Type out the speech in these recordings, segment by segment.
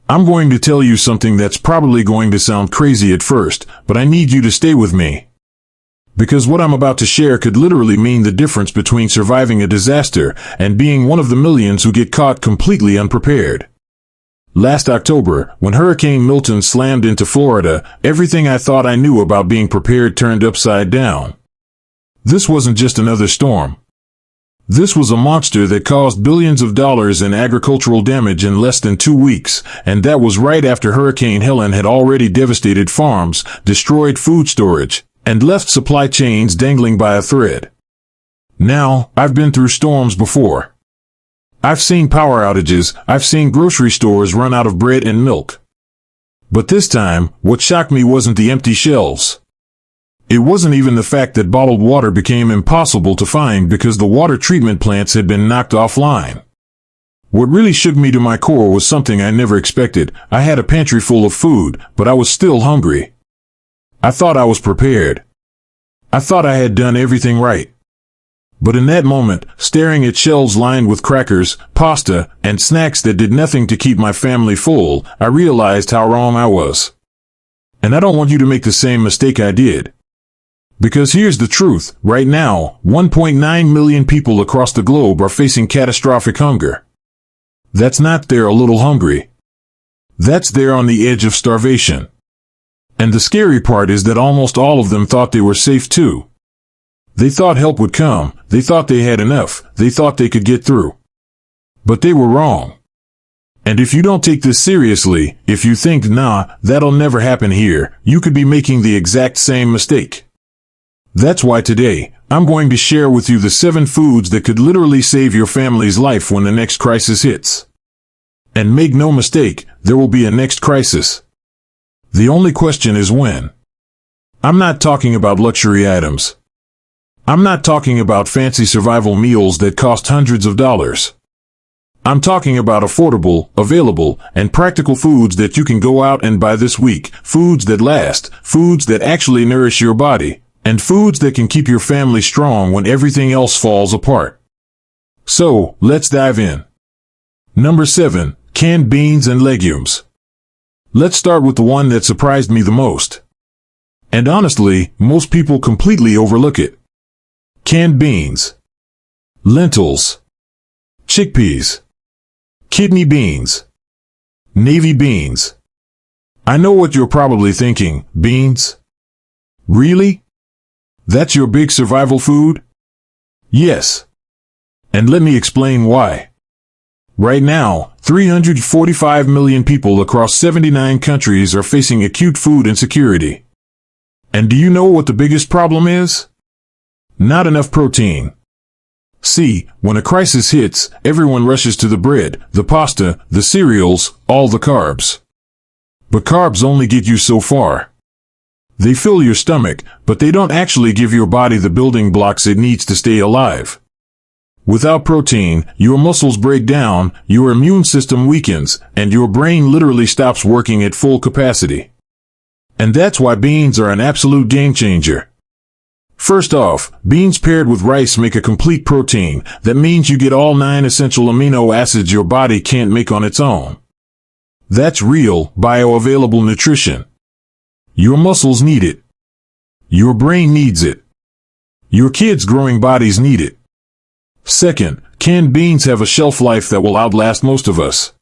I'm going to tell you something that's probably going to sound crazy at first, but I need you to stay with me. Because what I'm about to share could literally mean the difference between surviving a disaster and being one of the millions who get caught completely unprepared. Last October, when Hurricane Milton slammed into Florida, everything I thought I knew about being prepared turned upside down. This wasn't just another storm. This was a monster that caused billions of dollars in agricultural damage in less than 2 weeks, and that was right after Hurricane Helen had already devastated farms, destroyed food storage, and left supply chains dangling by a thread. Now, I've been through storms before. I've seen power outages, I've seen grocery stores run out of bread and milk. But this time, what shocked me wasn't the empty shelves. It wasn't even the fact that bottled water became impossible to find because the water treatment plants had been knocked offline. What really shook me to my core was something I never expected. I had a pantry full of food, but I was still hungry. I thought I was prepared. I thought I had done everything right. But in that moment, staring at shelves lined with crackers, pasta, and snacks that did nothing to keep my family full, I realized how wrong I was. And I don't want you to make the same mistake I did. Because here's the truth, right now, 1.9 million people across the globe are facing catastrophic hunger. That's not they're a little hungry. That's they're on the edge of starvation. And the scary part is that almost all of them thought they were safe too. They thought help would come, they thought they had enough, they thought they could get through. But they were wrong. And if you don't take this seriously, if you think, nah, that'll never happen here, you could be making the exact same mistake. That's why today, I'm going to share with you the 7 foods that could literally save your family's life when the next crisis hits. And make no mistake, there will be a next crisis. The only question is when. I'm not talking about luxury items. I'm not talking about fancy survival meals that cost hundreds of dollars. I'm talking about affordable, available, and practical foods that you can go out and buy this week, foods that last, foods that actually nourish your body, and foods that can keep your family strong when everything else falls apart. So, let's dive in. Number 7, canned beans and legumes. Let's start with the one that surprised me the most. And honestly, most people completely overlook it. Canned beans, lentils, chickpeas, kidney beans, navy beans. I know what you're probably thinking, beans? Really? That's your big survival food? Yes. And let me explain why. Right now, 345 million people across 79 countries are facing acute food insecurity. And do you know what the biggest problem is? Not enough protein. See, when a crisis hits, everyone rushes to the bread, the pasta, the cereals, all the carbs. But carbs only get you so far. They fill your stomach, but they don't actually give your body the building blocks it needs to stay alive. Without protein, your muscles break down, your immune system weakens, and your brain literally stops working at full capacity. And that's why beans are an absolute game changer. First off, beans paired with rice make a complete protein. That means you get all 9 essential amino acids your body can't make on its own. That's real, bioavailable nutrition. Your muscles need it. Your brain needs it. Your kids' growing bodies need it. Second, canned beans have a shelf life that will outlast most of us.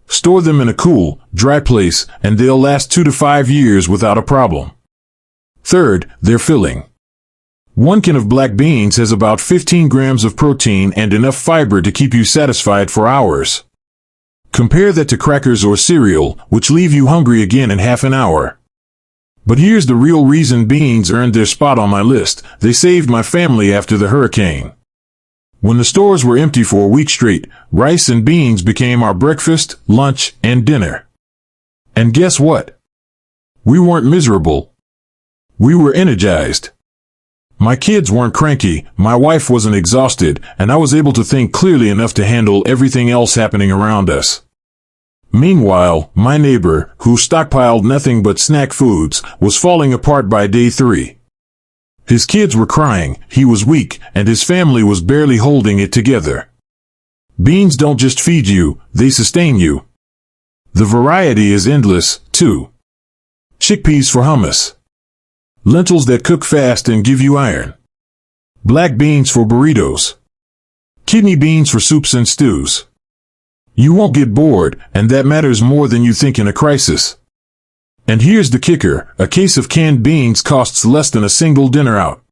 Store them in a cool, dry place, and they'll last 2 to 5 years without a problem. Third, they're filling. 1 can of black beans has about 15 grams of protein and enough fiber to keep you satisfied for hours. Compare that to crackers or cereal, which leave you hungry again in half an hour. But here's the real reason beans earned their spot on my list. They saved my family after the hurricane. When the stores were empty for a week straight, rice and beans became our breakfast, lunch, and dinner. And guess what? We weren't miserable. We were energized. My kids weren't cranky, my wife wasn't exhausted, and I was able to think clearly enough to handle everything else happening around us. Meanwhile, my neighbor, who stockpiled nothing but snack foods, was falling apart by day 3. His kids were crying, he was weak, and his family was barely holding it together. Beans don't just feed you, they sustain you. The variety is endless, too. Chickpeas for hummus. Lentils that cook fast and give you iron. Black beans for burritos. Kidney beans for soups and stews. You won't get bored, and that matters more than you think in a crisis. And here's the kicker, a case of canned beans costs less than a single dinner out.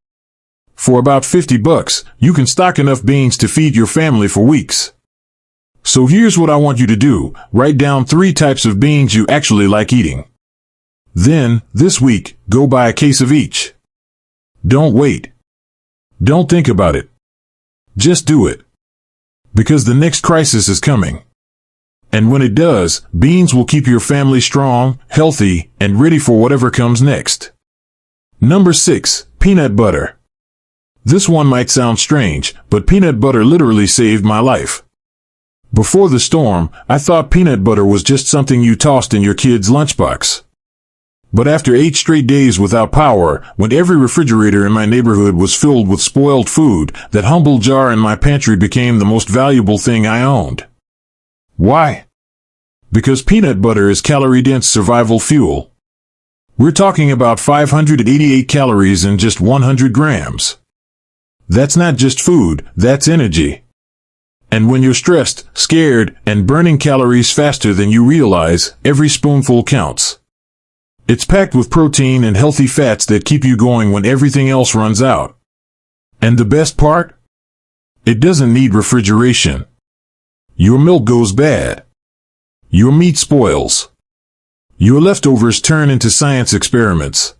For about $50, you can stock enough beans to feed your family for weeks. So here's what I want you to do, write down 3 types of beans you actually like eating. Then, this week, go buy a case of each. Don't wait. Don't think about it. Just do it. Because the next crisis is coming. And when it does, beans will keep your family strong, healthy, and ready for whatever comes next. Number 6, peanut butter. This one might sound strange, but peanut butter literally saved my life. Before the storm, I thought peanut butter was just something you tossed in your kid's lunchbox. But after 8 straight days without power, when every refrigerator in my neighborhood was filled with spoiled food, that humble jar in my pantry became the most valuable thing I owned. Why? Because peanut butter is calorie-dense survival fuel. We're talking about 588 calories in just 100 grams. That's not just food, that's energy. And when you're stressed, scared, and burning calories faster than you realize, every spoonful counts. It's packed with protein and healthy fats that keep you going when everything else runs out. And the best part? It doesn't need refrigeration. Your milk goes bad. Your meat spoils. Your leftovers turn into science experiments.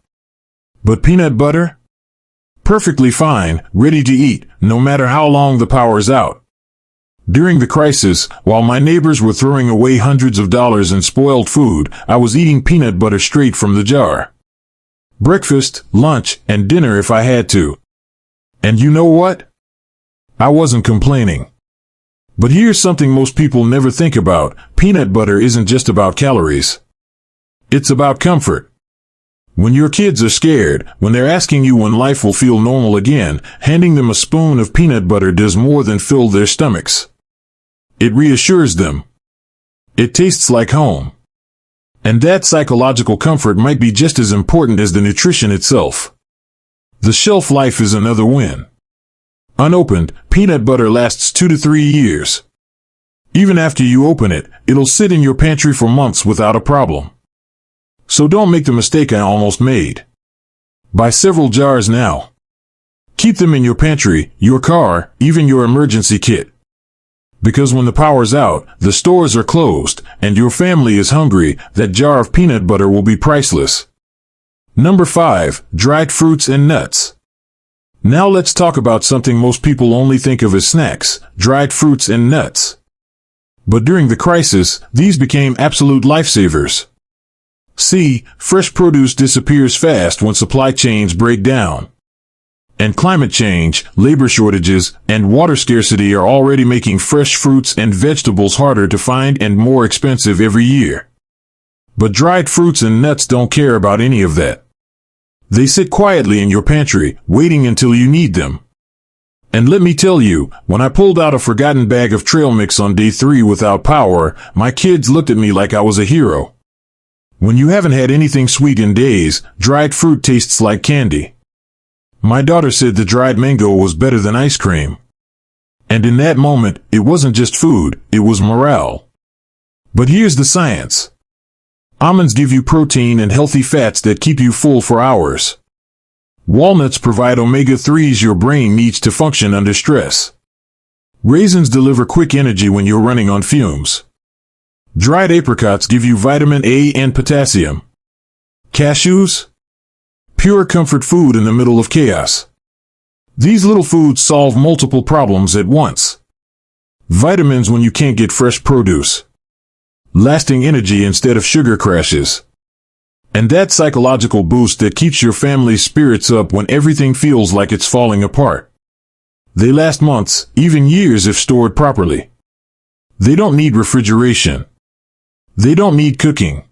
But peanut butter? Perfectly fine, ready to eat, no matter how long the power's out. During the crisis, while my neighbors were throwing away hundreds of dollars in spoiled food, I was eating peanut butter straight from the jar. Breakfast, lunch, and dinner if I had to. And you know what? I wasn't complaining. But here's something most people never think about. Peanut butter isn't just about calories. It's about comfort. When your kids are scared, when they're asking you when life will feel normal again, handing them a spoon of peanut butter does more than fill their stomachs. It reassures them. It tastes like home. And that psychological comfort might be just as important as the nutrition itself. The shelf life is another win. Unopened, peanut butter lasts 2 to 3 years. Even after you open it, it'll sit in your pantry for months without a problem. So don't make the mistake I almost made. Buy several jars now. Keep them in your pantry, your car, even your emergency kit. Because when the power's out, the stores are closed, and your family is hungry, that jar of peanut butter will be priceless. Number 5, dried fruits and nuts. Now let's talk about something most people only think of as snacks, dried fruits and nuts. But during the crisis, these became absolute lifesavers. See, fresh produce disappears fast when supply chains break down. And climate change, labor shortages, and water scarcity are already making fresh fruits and vegetables harder to find and more expensive every year. But dried fruits and nuts don't care about any of that. They sit quietly in your pantry, waiting until you need them. And let me tell you, when I pulled out a forgotten bag of trail mix on day 3 without power, my kids looked at me like I was a hero. When you haven't had anything sweet in days, dried fruit tastes like candy. My daughter said the dried mango was better than ice cream. And in that moment, it wasn't just food, it was morale. But here's the science. Almonds give you protein and healthy fats that keep you full for hours. Walnuts provide omega-3s your brain needs to function under stress. Raisins deliver quick energy when you're running on fumes. Dried apricots give you vitamin A and potassium. Cashews? Pure comfort food in the middle of chaos. These little foods solve multiple problems at once. Vitamins when you can't get fresh produce. Lasting energy instead of sugar crashes. And that psychological boost that keeps your family's spirits up when everything feels like it's falling apart. They last months, even years if stored properly. They don't need refrigeration. They don't need cooking.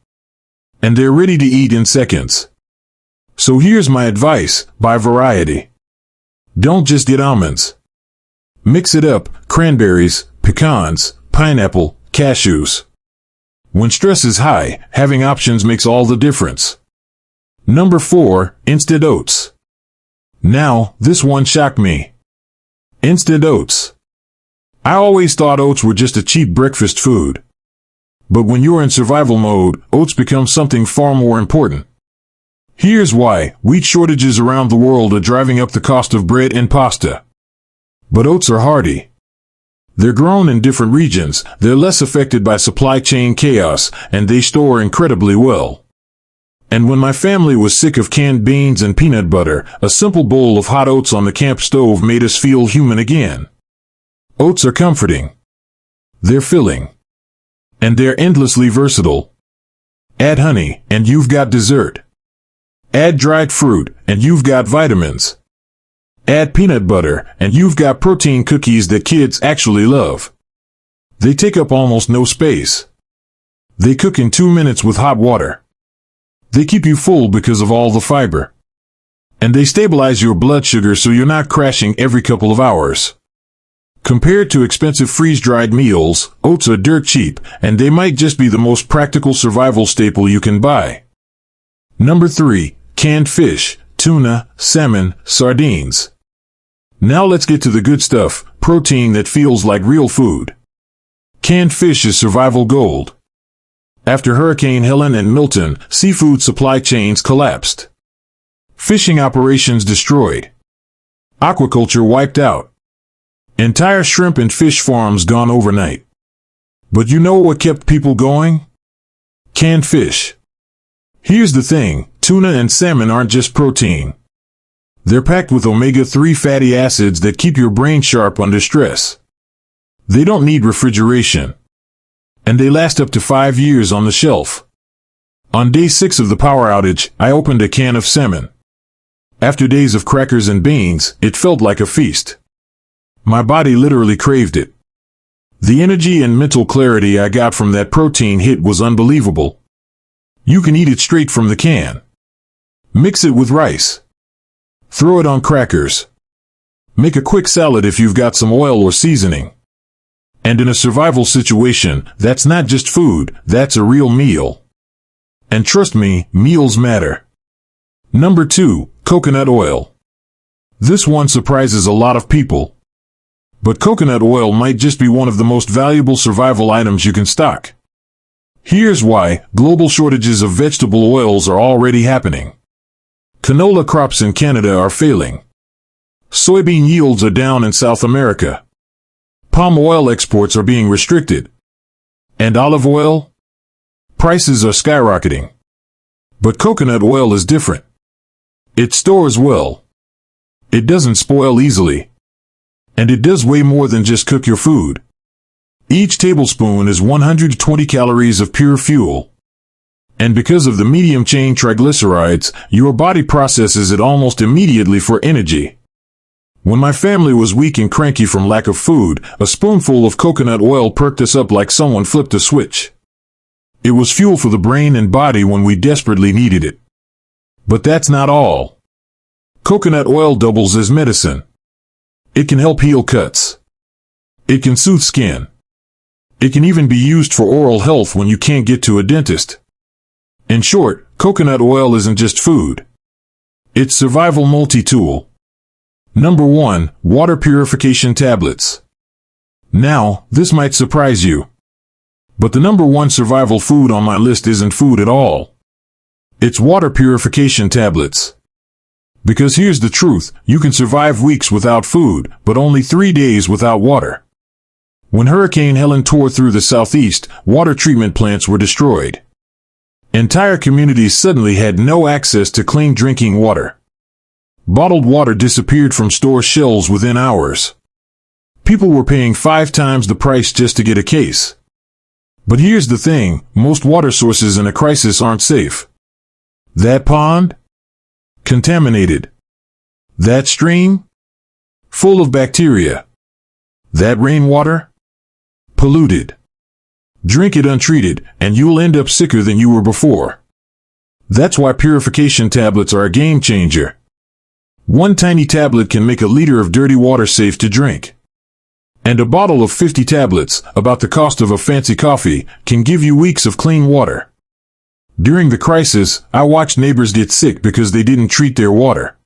And they're ready to eat in seconds. So here's my advice, buy variety. Don't just get almonds. Mix it up, cranberries, pecans, pineapple, cashews. When stress is high, having options makes all the difference. Number 4, instant oats. Now, this one shocked me. Instant oats. I always thought oats were just a cheap breakfast food. But when you're in survival mode, oats become something far more important. Here's why. Wheat shortages around the world are driving up the cost of bread and pasta. But oats are hardy. They're grown in different regions, they're less affected by supply chain chaos, and they store incredibly well. And when my family was sick of canned beans and peanut butter, a simple bowl of hot oats on the camp stove made us feel human again. Oats are comforting. They're filling. And they're endlessly versatile. Add honey, and you've got dessert. Add dried fruit, and you've got vitamins. Add peanut butter, and you've got protein cookies that kids actually love. They take up almost no space. They cook in 2 minutes with hot water. They keep you full because of all the fiber. And they stabilize your blood sugar so you're not crashing every couple of hours. Compared to expensive freeze-dried meals, oats are dirt cheap, and they might just be the most practical survival staple you can buy. Number 3, canned fish, tuna, salmon, sardines. Now let's get to the good stuff, protein that feels like real food. Canned fish is survival gold. After Hurricane Helen and Milton, seafood supply chains collapsed. Fishing operations destroyed. Aquaculture wiped out. Entire shrimp and fish farms gone overnight. But you know what kept people going? Canned fish. Here's the thing, tuna and salmon aren't just protein. They're packed with omega-3 fatty acids that keep your brain sharp under stress. They don't need refrigeration. And they last up to 5 years on the shelf. On day 6 of the power outage, I opened a can of salmon. After days of crackers and beans, it felt like a feast. My body literally craved it. The energy and mental clarity I got from that protein hit was unbelievable. You can eat it straight from the can. Mix it with rice. Throw it on crackers. Make a quick salad if you've got some oil or seasoning. And in a survival situation, that's not just food, that's a real meal. And trust me, meals matter. Number 2, coconut oil. This one surprises a lot of people. But coconut oil might just be one of the most valuable survival items you can stock. Here's why. Global shortages of vegetable oils are already happening. Canola crops in Canada are failing. Soybean yields are down in South America. Palm oil exports are being restricted. And olive oil? Prices are skyrocketing. But coconut oil is different. It stores well. It doesn't spoil easily. And it does way more than just cook your food. Each tablespoon is 120 calories of pure fuel. And because of the medium-chain triglycerides, your body processes it almost immediately for energy. When my family was weak and cranky from lack of food, a spoonful of coconut oil perked us up like someone flipped a switch. It was fuel for the brain and body when we desperately needed it. But that's not all. Coconut oil doubles as medicine. It can help heal cuts. It can soothe skin. It can even be used for oral health when you can't get to a dentist. In short, coconut oil isn't just food. It's survival multi-tool. Number 1, water purification tablets. Now, this might surprise you. But the number 1 survival food on my list isn't food at all. It's water purification tablets. Because here's the truth, you can survive weeks without food, but only 3 days without water. When Hurricane Helen tore through the southeast, water treatment plants were destroyed. Entire communities suddenly had no access to clean drinking water. Bottled water disappeared from store shelves within hours. People were paying 5 times the price just to get a case. But here's the thing, most water sources in a crisis aren't safe. That pond? Contaminated. That stream? Full of bacteria. That rainwater? Polluted. Drink it untreated, and you'll end up sicker than you were before. That's why purification tablets are a game changer. One tiny tablet can make a liter of dirty water safe to drink. And a bottle of 50 tablets, about the cost of a fancy coffee, can give you weeks of clean water. During the crisis, I watched neighbors get sick because they didn't treat their water.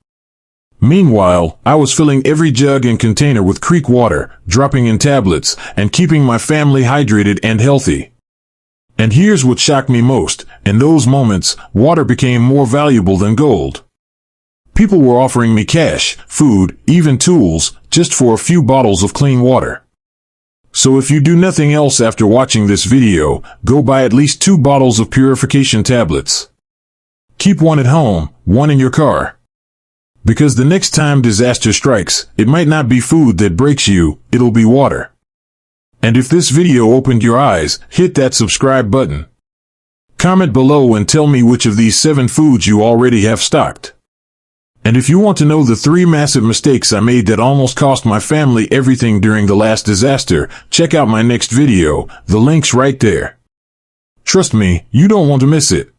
Meanwhile, I was filling every jug and container with creek water, dropping in tablets, and keeping my family hydrated and healthy. And here's what shocked me most: in those moments, water became more valuable than gold. People were offering me cash, food, even tools, just for a few bottles of clean water. So if you do nothing else after watching this video, go buy at least 2 bottles of purification tablets. Keep one at home, one in your car. Because the next time disaster strikes, it might not be food that breaks you, it'll be water. And if this video opened your eyes, hit that subscribe button. Comment below and tell me which of these 7 foods you already have stocked. And if you want to know the 3 massive mistakes I made that almost cost my family everything during the last disaster, check out my next video, the link's right there. Trust me, you don't want to miss it.